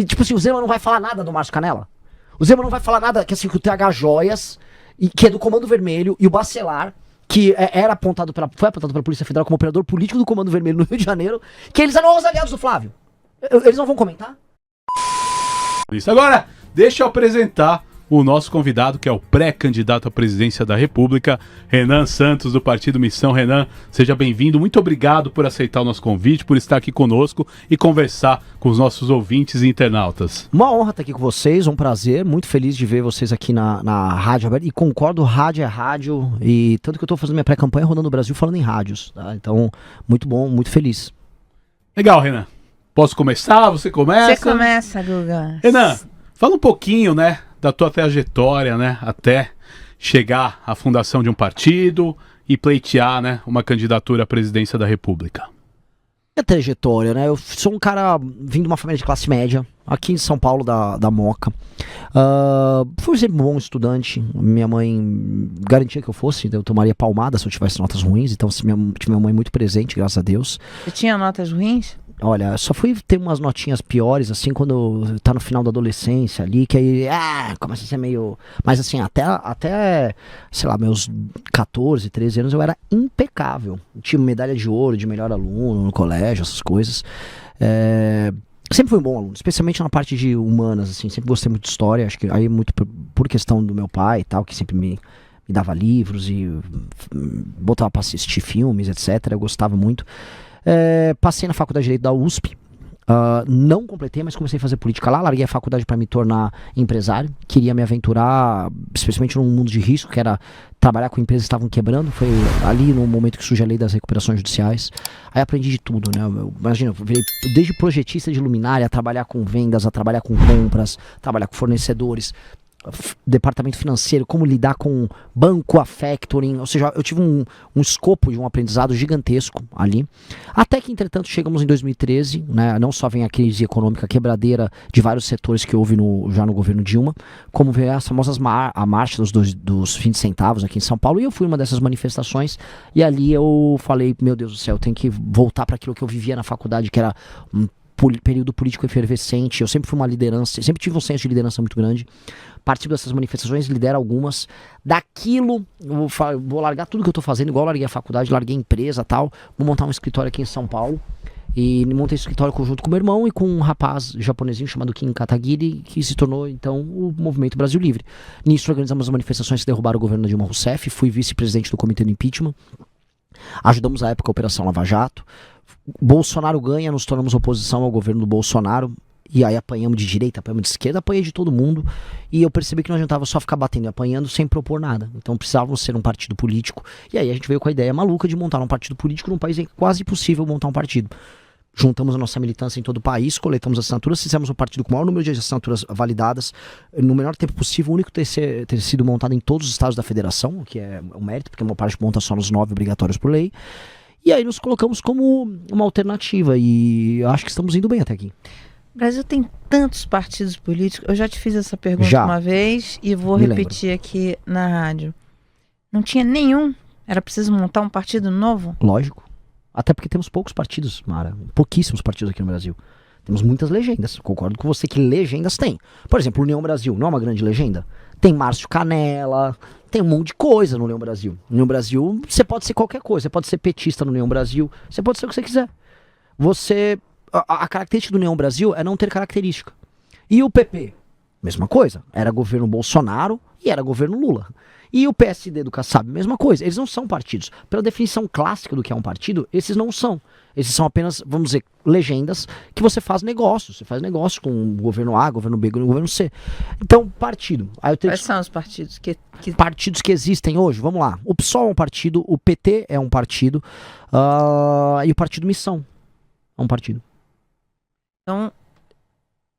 E tipo assim, o Zema não vai falar nada do Márcio Canella. O Zema não vai falar nada que assim, que o TH Joias, que é do Comando Vermelho, e o Bacelar, que foi apontado pela Polícia Federal como operador político do Comando Vermelho no Rio de Janeiro, que eles eram os aliados do Flávio. Eles não vão comentar? Isso. Agora, deixa eu apresentar o nosso convidado, que é o pré-candidato à presidência da República, Renan Santos, do Partido Missão. Renan, seja bem-vindo. Muito obrigado por aceitar o nosso convite, por estar aqui conosco e conversar com os nossos ouvintes e internautas. Uma honra estar aqui com vocês, um prazer. Muito feliz de ver vocês aqui na Rádio Aberta. E concordo, rádio é rádio. E tanto que eu estou fazendo minha pré-campanha rodando o Brasil falando em rádios. Tá? Então, muito bom, muito feliz. Legal, Renan. Posso começar? Você começa? Você começa, Guga. Renan, fala um pouquinho, né, da tua trajetória, né, até chegar à fundação de um partido e pleitear, né, uma candidatura à presidência da República. Minha trajetória, né? Eu sou um cara vindo de uma família de classe média, aqui em São Paulo, da Moca. Fui sempre um bom estudante. Minha mãe garantia que eu fosse, eu tomaria palmada se eu tivesse notas ruins. Então, tive minha mãe muito presente, graças a Deus. Você tinha notas ruins? Olha, só fui ter umas notinhas piores, assim, quando tá no final da adolescência ali, que aí, começa a ser meio... Mas assim, até, sei lá, meus 14, 13 anos eu era impecável. Tinha medalha de ouro, de melhor aluno no colégio, essas coisas. Sempre fui um bom aluno, especialmente na parte de humanas, assim, sempre gostei muito de história, acho que aí muito por questão do meu pai e tal, que sempre me dava livros e botava pra assistir filmes, etc, eu gostava muito. Passei na faculdade de Direito da USP, não completei, mas comecei a fazer política lá, larguei a faculdade para me tornar empresário, queria me aventurar, especialmente num mundo de risco, que era trabalhar com empresas que estavam quebrando, foi ali no momento que surge a lei das recuperações judiciais, aí aprendi de tudo, né, imagina, eu virei desde projetista de luminária, a trabalhar com vendas, a trabalhar com compras, trabalhar com fornecedores, departamento financeiro, como lidar com banco, a factoring, ou seja, eu tive um escopo de um aprendizado gigantesco ali, até que entretanto chegamos em 2013, né, não só vem a crise econômica quebradeira de vários setores que houve já no governo Dilma, como veio as famosas a marcha dos 20 centavos aqui em São Paulo, e eu fui uma dessas manifestações, e ali eu falei, meu Deus do céu, eu tenho que voltar para aquilo que eu vivia na faculdade, que era um período político efervescente. Eu sempre fui uma liderança, sempre tive um senso de liderança muito grande. Participo dessas manifestações, lidero algumas. Daquilo, vou largar tudo que eu tô fazendo, igual eu larguei a faculdade, larguei a empresa e tal. Vou montar um escritório aqui em São Paulo. E montei esse escritório conjunto com meu irmão e com um rapaz japonesinho chamado Kim Kataguiri, que se tornou então o Movimento Brasil Livre. Nisso organizamos as manifestações que derrubaram o governo da Dilma Rousseff, fui vice-presidente do Comitê do Impeachment. Ajudamos a época a Operação Lava Jato. Bolsonaro ganha, nos tornamos oposição ao governo do Bolsonaro. E aí apanhamos de direita, apanhamos de esquerda, apanhei de todo mundo. E eu percebi que não adiantava só ficar batendo e apanhando sem propor nada. Então precisávamos ser um partido político. E aí a gente veio com a ideia maluca de montar um partido político num país em que é quase impossível montar um partido. Juntamos a nossa militância em todo o país, coletamos assinaturas, fizemos um partido com o maior número de assinaturas validadas, no menor tempo possível, o único ter sido montado em todos os estados da federação, o que é um mérito, porque uma parte monta só nos 9 obrigatórios por lei. E aí nos colocamos como uma alternativa e acho que estamos indo bem até aqui. O Brasil tem tantos partidos políticos. Eu já te fiz essa pergunta uma vez e vou repetir aqui na rádio. Não tinha nenhum? Era preciso montar um partido novo? Lógico. Até porque temos poucos partidos, Mara. Pouquíssimos partidos aqui no Brasil. Temos muitas legendas. Concordo com você que legendas tem. Por exemplo, União Brasil não é uma grande legenda? Tem Márcio Canella, tem um monte de coisa no União Brasil. No União Brasil, você pode ser qualquer coisa. Você pode ser petista no União Brasil. Você pode ser o que você quiser. A característica do União Brasil é não ter característica. E o PP? Mesma coisa. Era governo Bolsonaro e era governo Lula. E o PSD do Kassab, mesma coisa. Eles não são partidos. Pela definição clássica do que é um partido, esses não são. Esses são apenas, vamos dizer, legendas que você faz negócio. Você faz negócio com o governo A, governo B, governo C. Então, partido. Quais são os partidos que... Partidos que existem hoje? Vamos lá. O PSOL é um partido, o PT é um partido, e o Partido Missão é um partido. Então,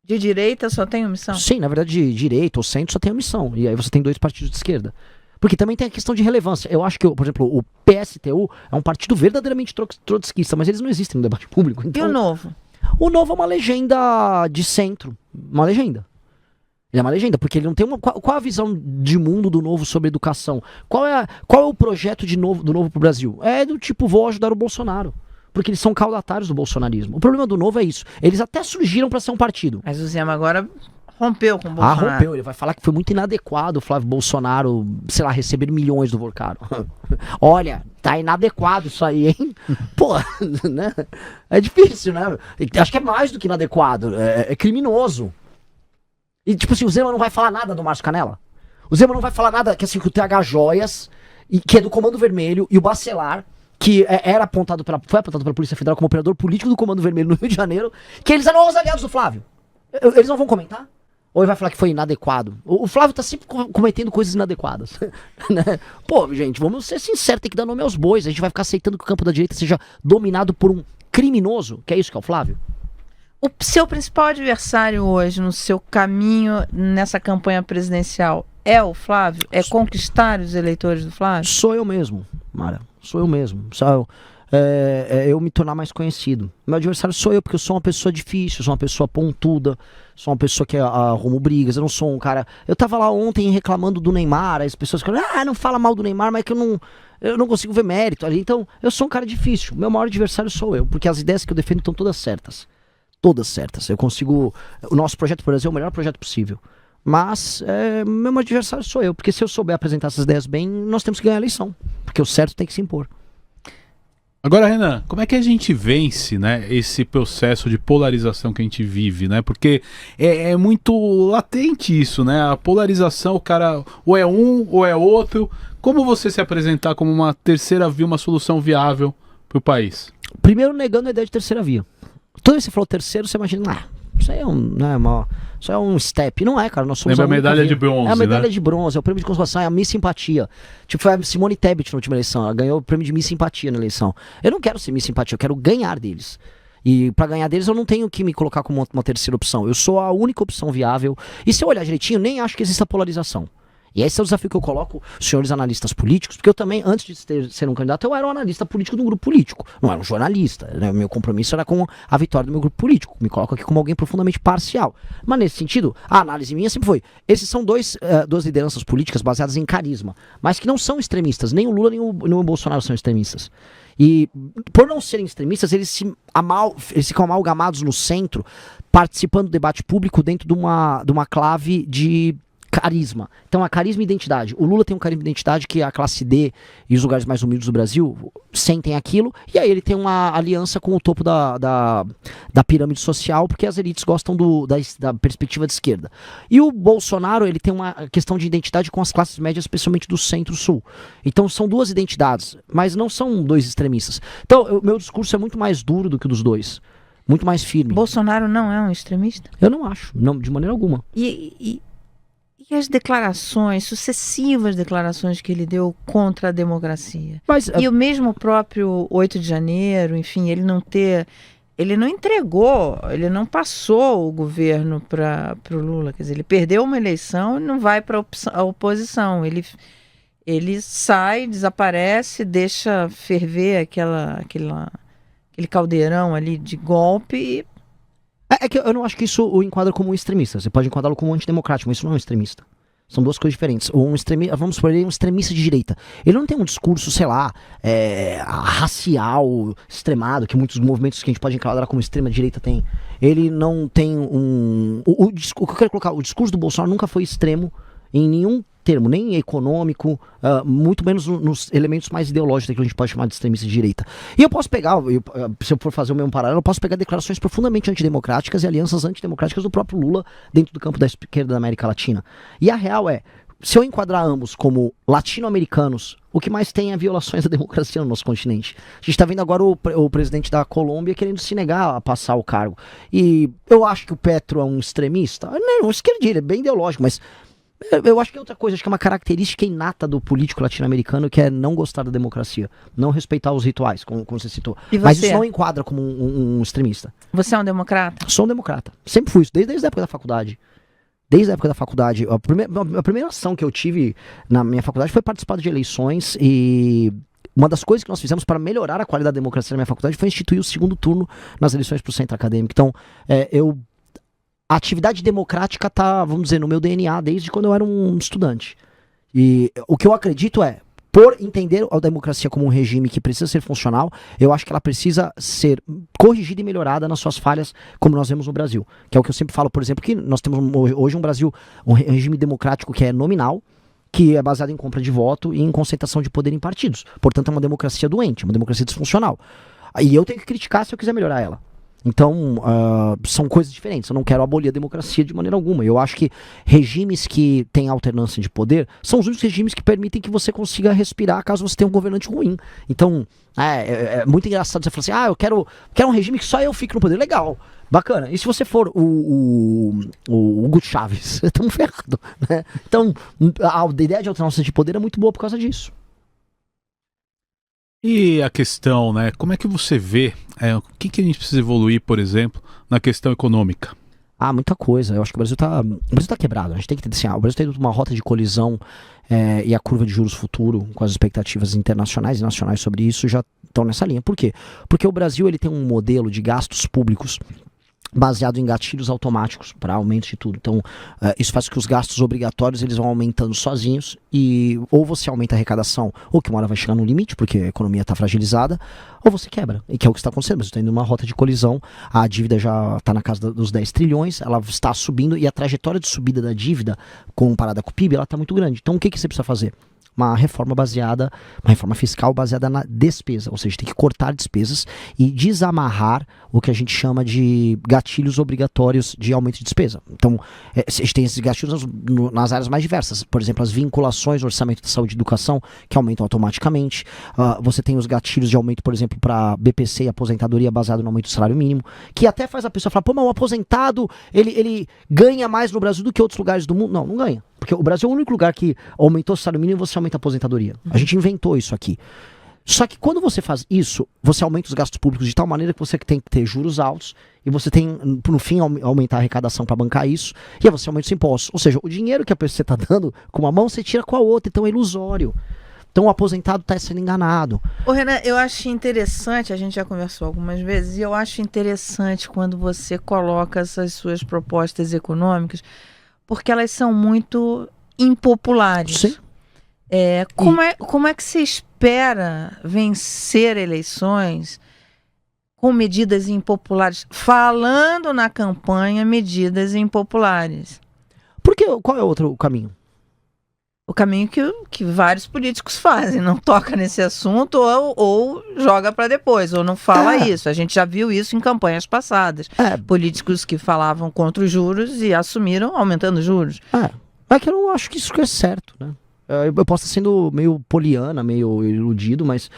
de direita só tem uma missão? Sim, na verdade, de direita ou centro só tem uma missão. E aí você tem 2 partidos de esquerda. Porque também tem a questão de relevância. Eu acho que, por exemplo, o PSTU é um partido verdadeiramente trotskista, mas eles não existem no debate público. Então, e o Novo? O Novo é uma legenda de centro. Uma legenda. Ele é uma legenda, porque ele não tem uma... Qual a visão de mundo do Novo sobre educação? Qual é o projeto do Novo pro Brasil? É do tipo, vou ajudar o Bolsonaro. porque eles são caudatários do bolsonarismo. O problema do Novo é isso. Eles até surgiram para ser um partido. Mas o Zema agora rompeu com o Bolsonaro. Rompeu. Ele vai falar que foi muito inadequado o Flávio Bolsonaro, sei lá, receber milhões do Volcaro. Olha, tá inadequado isso aí, hein? Pô, né? É difícil, né? Acho que é mais do que inadequado. É criminoso. E tipo assim, o Zema não vai falar nada do Márcio Canella. O Zema não vai falar nada que assim, que o TH Joias, que é do Comando Vermelho, e o Bacelar, que foi apontado pela Polícia Federal como operador político do Comando Vermelho no Rio de Janeiro, que eles eram os aliados do Flávio. Eles não vão comentar? Ou ele vai falar que foi inadequado? O Flávio tá sempre cometendo coisas inadequadas. Né? Pô, gente, vamos ser sinceros, tem que dar nome aos bois. A gente vai ficar aceitando que o campo da direita seja dominado por um criminoso, que é isso que é o Flávio? O seu principal adversário hoje no seu caminho nessa campanha presidencial é o Flávio? É conquistar os eleitores do Flávio? Sou eu mesmo, Mara. Sou eu mesmo. Eu me tornar mais conhecido. Meu adversário sou eu, porque eu sou uma pessoa difícil, sou uma pessoa pontuda, sou uma pessoa que arrumo brigas, eu não sou um cara... Eu tava lá ontem reclamando do Neymar, as pessoas falam, não fala mal do Neymar, mas é que eu não consigo ver mérito ali. Então, eu sou um cara difícil. Meu maior adversário sou eu, porque as ideias que eu defendo estão todas certas. Todas certas. Eu consigo... O nosso projeto pro Brasil é o melhor projeto possível. Mas meu adversário sou eu, porque se eu souber apresentar essas ideias bem, nós temos que ganhar a eleição. Porque o certo tem que se impor. Agora, Renan, como é que a gente vence, né, esse processo de polarização que a gente vive, né? Porque é muito latente isso, né? A polarização, o cara ou é um ou é outro. Como você se apresentar como uma terceira via, uma solução viável para o país? Primeiro, negando a ideia de terceira via. Toda vez que você falou terceiro, você imagina, isso aí é isso é um step. Não é, cara. Nós somos a medalha de bronze. É a medalha, né? de bronze, é o prêmio de consolação, é a Miss Simpatia. Tipo, foi a Simone Tebet na última eleição. Ela ganhou o prêmio de Miss Simpatia na eleição. Eu não quero ser Miss Simpatia, eu quero ganhar deles. E pra ganhar deles eu não tenho que me colocar como uma terceira opção. Eu sou a única opção viável. E se eu olhar direitinho, nem acho que exista polarização. E esse é o desafio que eu coloco, senhores analistas políticos, porque eu também, antes de ser um candidato, eu era um analista político de um grupo político. Não era um jornalista, né? O meu compromisso era com a vitória do meu grupo político. Me coloco aqui como alguém profundamente parcial. Mas nesse sentido, a análise minha sempre foi, esses são duas lideranças políticas baseadas em carisma, mas que não são extremistas. Nem o Lula nem o Bolsonaro são extremistas. E por não serem extremistas, eles ficam amalgamados no centro, participando do debate público dentro de uma clave de carisma. Então, a carisma e identidade. O Lula tem um carisma e identidade que a classe D e os lugares mais humildes do Brasil sentem aquilo, e aí ele tem uma aliança com o topo da pirâmide social, porque as elites gostam da perspectiva de esquerda. E o Bolsonaro, ele tem uma questão de identidade com as classes médias, especialmente do centro-sul. Então, são duas identidades, mas não são dois extremistas. Então, o meu discurso é muito mais duro do que o dos dois. Muito mais firme. Bolsonaro não é um extremista? Eu não acho, não, de maneira alguma. E as declarações, sucessivas declarações que ele deu contra a democracia. E o mesmo próprio 8 de janeiro, enfim, ele não entregou, ele não passou o governo para o Lula. Quer dizer, ele perdeu uma eleição e não vai para a oposição. Ele sai, desaparece, deixa ferver aquele caldeirão ali de golpe e... É que eu não acho que isso o enquadra como um extremista. Você pode enquadrá-lo como um antidemocrático, mas isso não é um extremista. São duas coisas diferentes. Vamos supor, ele é um extremista de direita. Ele não tem um discurso, sei lá, racial, extremado, que muitos movimentos que a gente pode enquadrar como extrema direita tem. Ele não tem o que eu quero colocar, o discurso do Bolsonaro nunca foi extremo em nenhum termo, nem econômico, muito menos nos elementos mais ideológicos que a gente pode chamar de extremista de direita. E eu posso pegar, se eu for fazer o mesmo paralelo, eu posso pegar declarações profundamente antidemocráticas e alianças antidemocráticas do próprio Lula dentro do campo da esquerda da América Latina. E a real é, se eu enquadrar ambos como latino-americanos, o que mais tem é violações da democracia no nosso continente. A gente está vendo agora o presidente da Colômbia querendo se negar a passar o cargo. E eu acho que o Petro é um extremista. Não, um esquerdista, ele é bem ideológico, mas... Eu acho que é outra coisa, acho que é uma característica inata do político latino-americano, que é não gostar da democracia, não respeitar os rituais, como você citou. Mas isso não enquadra como um extremista. Você é um democrata? Sou um democrata. Sempre fui isso, desde a época da faculdade. Desde a época da faculdade. A primeira ação que eu tive na minha faculdade foi participar de eleições, e uma das coisas que nós fizemos para melhorar a qualidade da democracia na minha faculdade foi instituir o segundo turno nas eleições para o centro acadêmico. Então, a atividade democrática tá, vamos dizer, no meu DNA desde quando eu era um estudante. E o que eu acredito é, por entender a democracia como um regime que precisa ser funcional, eu acho que ela precisa ser corrigida e melhorada nas suas falhas, como nós vemos no Brasil. Que é o que eu sempre falo, por exemplo, que nós temos hoje um Brasil, um regime democrático que é nominal, que é baseado em compra de voto e em concentração de poder em partidos. Portanto, é uma democracia doente, uma democracia disfuncional. E eu tenho que criticar se eu quiser melhorar ela. Então, são coisas diferentes. Eu não quero abolir a democracia de maneira alguma. Eu acho que regimes que têm alternância de poder são os únicos regimes que permitem que você consiga respirar caso você tenha um governante ruim. Então, é muito engraçado você falar assim, eu quero um regime que só eu fique no poder. Legal, bacana. E se você for o Hugo Chávez? Estamos ferrados, né? Então, a ideia de alternância de poder é muito boa por causa disso. E a questão, né? Como é que você vê o que a gente precisa evoluir, por exemplo, na questão econômica? Muita coisa. Eu acho que o Brasil tá quebrado. A gente tem que ter assim, o Brasil tem uma rota de colisão e a curva de juros futuro, com as expectativas internacionais e nacionais sobre isso, já estão nessa linha. Por quê? Porque o Brasil ele tem um modelo de gastos públicos baseado em gatilhos automáticos para aumento de tudo. Então, isso faz com que os gastos obrigatórios eles vão aumentando sozinhos e ou você aumenta a arrecadação, ou que uma hora vai chegar no limite, porque a economia está fragilizada, ou você quebra, e que é o que está acontecendo. Mas está indo numa rota de colisão, a dívida já está na casa dos 10 trilhões, ela está subindo, e a trajetória de subida da dívida, comparada com o PIB, ela está muito grande. Então, o que você precisa fazer? Uma reforma fiscal baseada na despesa, ou seja, tem que cortar despesas e desamarrar o que a gente chama de gatilhos obrigatórios de aumento de despesa. Então, a gente tem esses gatilhos nas áreas mais diversas, por exemplo, as vinculações no orçamento de saúde e educação, que aumentam automaticamente. Você tem os gatilhos de aumento, por exemplo, para BPC e aposentadoria baseado no aumento do salário mínimo, que até faz a pessoa falar, mas o aposentado, ele ganha mais no Brasil do que outros lugares do mundo. Não ganha. Porque o Brasil é o único lugar que aumentou o salário mínimo e você aumenta a aposentadoria. A gente inventou isso aqui. Só que quando você faz isso, você aumenta os gastos públicos de tal maneira que você tem que ter juros altos e você tem, no fim, aumentar a arrecadação para bancar isso e aí você aumenta os impostos. Ou seja, o dinheiro que a pessoa está dando com uma mão, você tira com a outra. Então é ilusório. Então o aposentado está sendo enganado. Ô Renan, eu acho interessante, a gente já conversou algumas vezes, e eu acho interessante quando você coloca essas suas propostas econômicas, porque elas são muito impopulares. Sim. Como é que se espera vencer eleições com medidas impopulares? Falando na campanha, medidas impopulares. Porque qual é o outro caminho? O caminho que vários políticos fazem, não toca nesse assunto ou joga para depois, ou não fala isso. A gente já viu isso em campanhas passadas. Políticos que falavam contra os juros e assumiram aumentando os juros. É que eu não acho que isso é certo, né? Eu posso estar sendo meio poliana, meio iludido, mas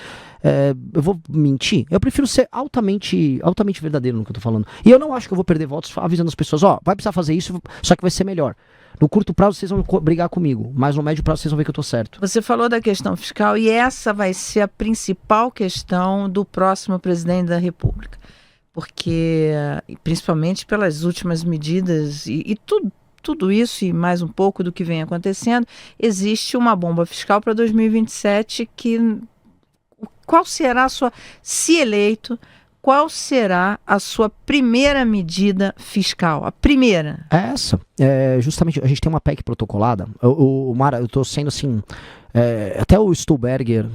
eu vou mentir. Eu prefiro ser altamente verdadeiro no que eu tô falando. E eu não acho que eu vou perder votos avisando as pessoas, vai precisar fazer isso, só que vai ser melhor. No curto prazo vocês vão brigar comigo, mas no médio prazo vocês vão ver que eu tô certo. Você falou da questão fiscal e essa vai ser a principal questão do próximo presidente da República. Porque, principalmente pelas últimas medidas e tudo isso e mais um pouco do que vem acontecendo, existe uma bomba fiscal para 2027 qual será a sua, se eleito, qual será a sua primeira medida fiscal? A primeira? É essa. Justamente, a gente tem uma PEC protocolada. Mara, eu tô sendo assim... até o Stuhlberger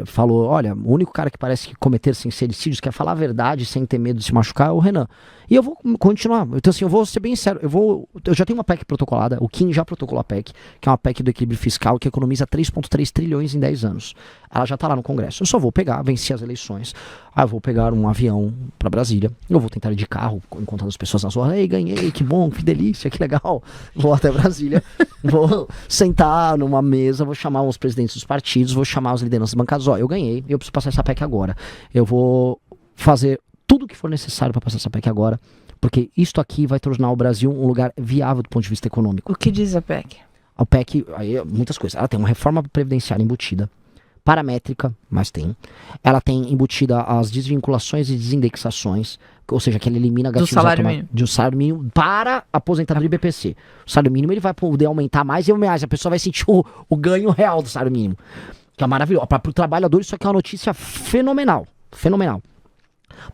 falou, olha, o único cara que parece que cometer sincericídios, quer falar a verdade sem ter medo de se machucar, é o Renan. E eu vou continuar. Então assim, eu vou ser bem sério. Eu já tenho uma PEC protocolada, o Kim já protocolou a PEC, que é uma PEC do equilíbrio fiscal que economiza 3,3 trilhões em 10 anos. Ela já tá lá no Congresso. Eu só vou vencer as eleições. Eu vou pegar um avião pra Brasília. Eu vou tentar ir de carro, encontrando as pessoas nas ruas. Ei, ganhei, que bom, que delícia, que legal. Vou até Brasília. Vou sentar numa mesa, vou chamar os presidentes dos partidos, vou chamar as lideranças bancárias. Eu ganhei, eu preciso passar essa PEC agora. Eu vou fazer tudo o que for necessário para passar essa PEC agora, porque isto aqui vai tornar o Brasil um lugar viável do ponto de vista econômico. O que diz a PEC? A PEC, aí muitas coisas. Ela tem uma reforma previdenciária embutida, paramétrica, mas tem. Ela tem embutida as desvinculações e desindexações, ou seja, que ela elimina gatilhos do salário mínimo para aposentadoria e BPC. O salário mínimo ele vai poder aumentar mais e mais, a pessoa vai sentir o ganho real do salário mínimo, que é maravilhoso. Para o trabalhador isso aqui é uma notícia fenomenal, fenomenal.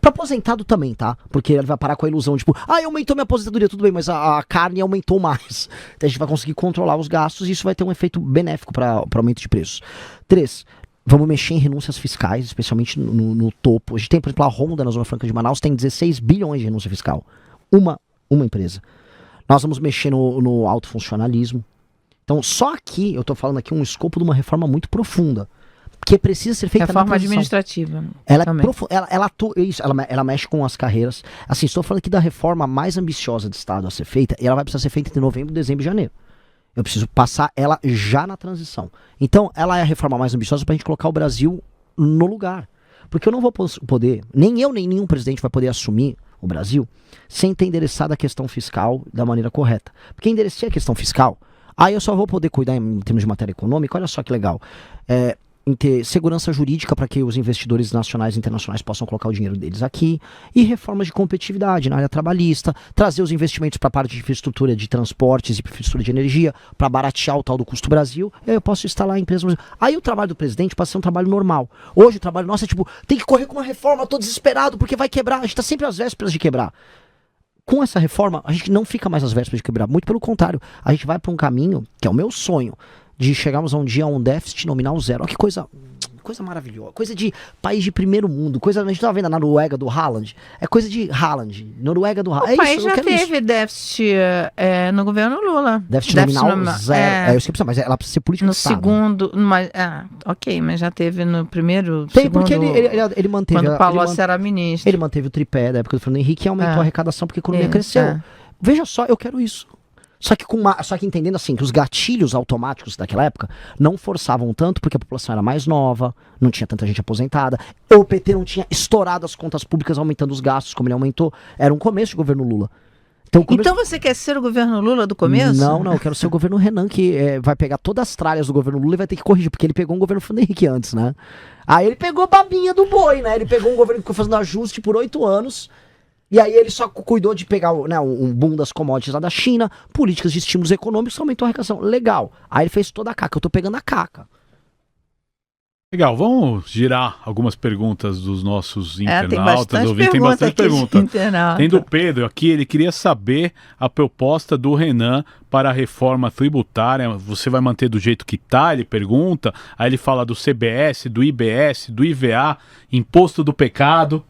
Para aposentado também, tá? Porque ele vai parar com a ilusão, tipo, aumentou minha aposentadoria, tudo bem, mas a carne aumentou mais. Então a gente vai conseguir controlar os gastos e isso vai ter um efeito benéfico para aumento de preços. 3. Vamos mexer em renúncias fiscais, especialmente no topo. A gente tem, por exemplo, a Honda na Zona Franca de Manaus, tem 16 bilhões de renúncia fiscal. Uma empresa. Nós vamos mexer no alto funcionalismo. Então, só aqui, eu tô falando aqui um escopo de uma reforma muito profunda. Que precisa ser feita reforma administrativa. Ela mexe com as carreiras. Assim, estou falando aqui da reforma mais ambiciosa do Estado a ser feita, e ela vai precisar ser feita entre novembro, dezembro e janeiro. Eu preciso passar ela já na transição. Então, ela é a reforma mais ambiciosa pra gente colocar o Brasil no lugar. Porque eu não vou poder, nem eu, nem nenhum presidente vai poder assumir o Brasil sem ter endereçado a questão fiscal da maneira correta. Porque endereçar a questão fiscal, aí eu só vou poder cuidar em termos de matéria econômica, olha só que legal. Em ter segurança jurídica para que os investidores nacionais e internacionais possam colocar o dinheiro deles aqui, e reformas de competitividade na área trabalhista, trazer os investimentos para a parte de infraestrutura de transportes e infraestrutura de energia, para baratear o tal do custo Brasil, e aí eu posso instalar empresas. Aí o trabalho do presidente passa a ser um trabalho normal. Hoje o trabalho nosso é tipo, tem que correr com uma reforma, tô desesperado porque vai quebrar, a gente tá sempre às vésperas de quebrar. Com essa reforma, a gente não fica mais às vésperas de quebrar, muito pelo contrário, a gente vai para um caminho, que é o meu sonho, de chegarmos a um dia a um déficit nominal zero. Olha que coisa maravilhosa, coisa de país de primeiro mundo, a gente tava vendo a Noruega do Haaland, é coisa de Haaland, Noruega do Haaland. O país já teve déficit no governo Lula. Déficit nominal zero. Eu sei, mas ela precisa ser política no segundo, mas já teve no primeiro, tem, segundo, porque ele manteve, quando o Palocci era ministro. Ele manteve o tripé da época do Fernando Henrique e aumentou a arrecadação porque a economia cresceu. Veja só, eu quero isso. Só que entendendo assim, que os gatilhos automáticos daquela época não forçavam tanto porque a população era mais nova, não tinha tanta gente aposentada, o PT não tinha estourado as contas públicas aumentando os gastos como ele aumentou, era um começo de governo Lula. Então você quer ser o governo Lula do começo? Não, eu quero ser o governo Renan, que vai pegar todas as tralhas do governo Lula e vai ter que corrigir, porque ele pegou um governo Fernando Henrique antes, né? Aí ele pegou babinha do boi, né? Ele pegou um governo que ficou fazendo ajuste por 8 anos. E aí ele só cuidou de pegar um boom das commodities lá da China, políticas de estímulos econômicos, aumentou a arrecadação. Legal. Aí ele fez toda a caca. Eu tô pegando a caca. Legal, vamos girar algumas perguntas dos nossos internautas. Tem bastante pergunta. Tem do Pedro aqui, ele queria saber a proposta do Renan para a reforma tributária. Você vai manter do jeito que tá? Ele pergunta. Aí ele fala do CBS, do IBS, do IVA, imposto do pecado.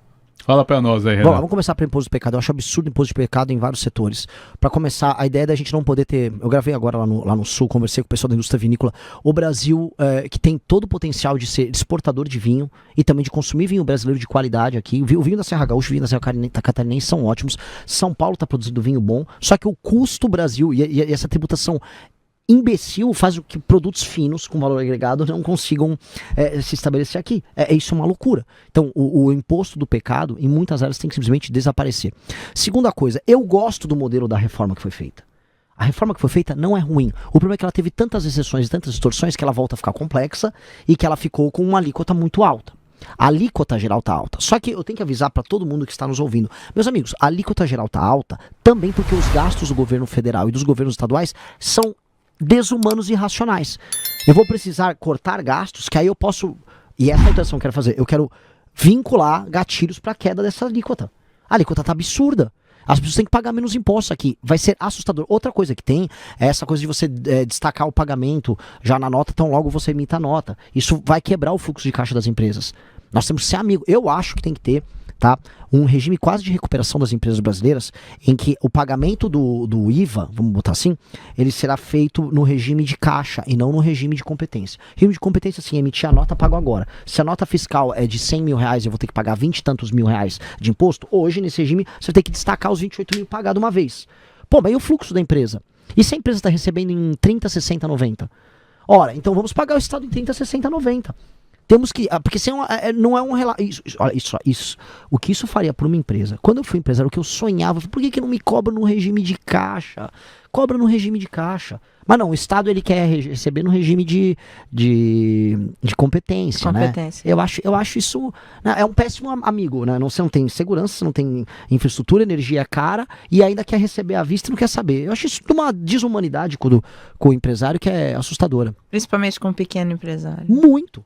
Fala pra nós aí, Renan. Bom, vamos começar pelo imposto de pecado. Eu acho absurdo o imposto de pecado em vários setores. Pra começar, a ideia da gente não poder ter... Eu gravei agora lá no Sul, conversei com o pessoal da indústria vinícola. O Brasil, que tem todo o potencial de ser exportador de vinho e também de consumir vinho brasileiro de qualidade aqui. O vinho da Serra Gaúcha, o vinho da Serra Catarinense são ótimos. São Paulo tá produzindo vinho bom. Só que o custo Brasil e essa tributação imbecil faz que produtos finos com valor agregado não consigam se estabelecer aqui. Isso é uma loucura. Então, o imposto do pecado, em muitas áreas, tem que simplesmente desaparecer. Segunda coisa, eu gosto do modelo da reforma que foi feita. A reforma que foi feita não é ruim. O problema é que ela teve tantas exceções e tantas distorções que ela volta a ficar complexa e que ela ficou com uma alíquota muito alta. A alíquota geral tá alta. Só que eu tenho que avisar para todo mundo que está nos ouvindo. Meus amigos, a alíquota geral tá alta também porque os gastos do governo federal e dos governos estaduais são desumanos e irracionais. Eu vou precisar cortar gastos, que aí eu posso... E essa é a intenção que eu quero fazer. Eu quero vincular gatilhos para a queda dessa alíquota. A alíquota tá absurda. As pessoas têm que pagar menos impostos aqui. Vai ser assustador. Outra coisa que tem é essa coisa de você destacar o pagamento já na nota, tão logo você emita a nota. Isso vai quebrar o fluxo de caixa das empresas. Nós temos que ser amigos. Eu acho que tem que ter, tá, um regime quase de recuperação das empresas brasileiras, em que o pagamento do IVA, vamos botar assim, ele será feito no regime de caixa e não no regime de competência. Regime de competência, assim, emitir a nota, pago agora. Se a nota fiscal é de 100 mil reais e eu vou ter que pagar 20 e tantos mil reais de imposto, hoje, nesse regime, você tem que destacar os 28 mil pagado uma vez. Pô, mas e o fluxo da empresa? E se a empresa está recebendo em 30, 60, 90? Ora, então vamos pagar o Estado em 30, 60, 90. Temos que... Porque senão não é um relato... Isso. O que isso faria para uma empresa? Quando eu fui empresário, o que eu sonhava... Por que não me cobra no regime de caixa? Cobra no regime de caixa. Mas não, o Estado ele quer receber no regime de competência, né? Eu acho isso... Né, é um péssimo amigo, né? Você não tem segurança, você não tem infraestrutura, energia é cara e ainda quer receber à vista e não quer saber. Eu acho isso de uma desumanidade com o empresário que é assustadora. Principalmente com o pequeno empresário. Muito.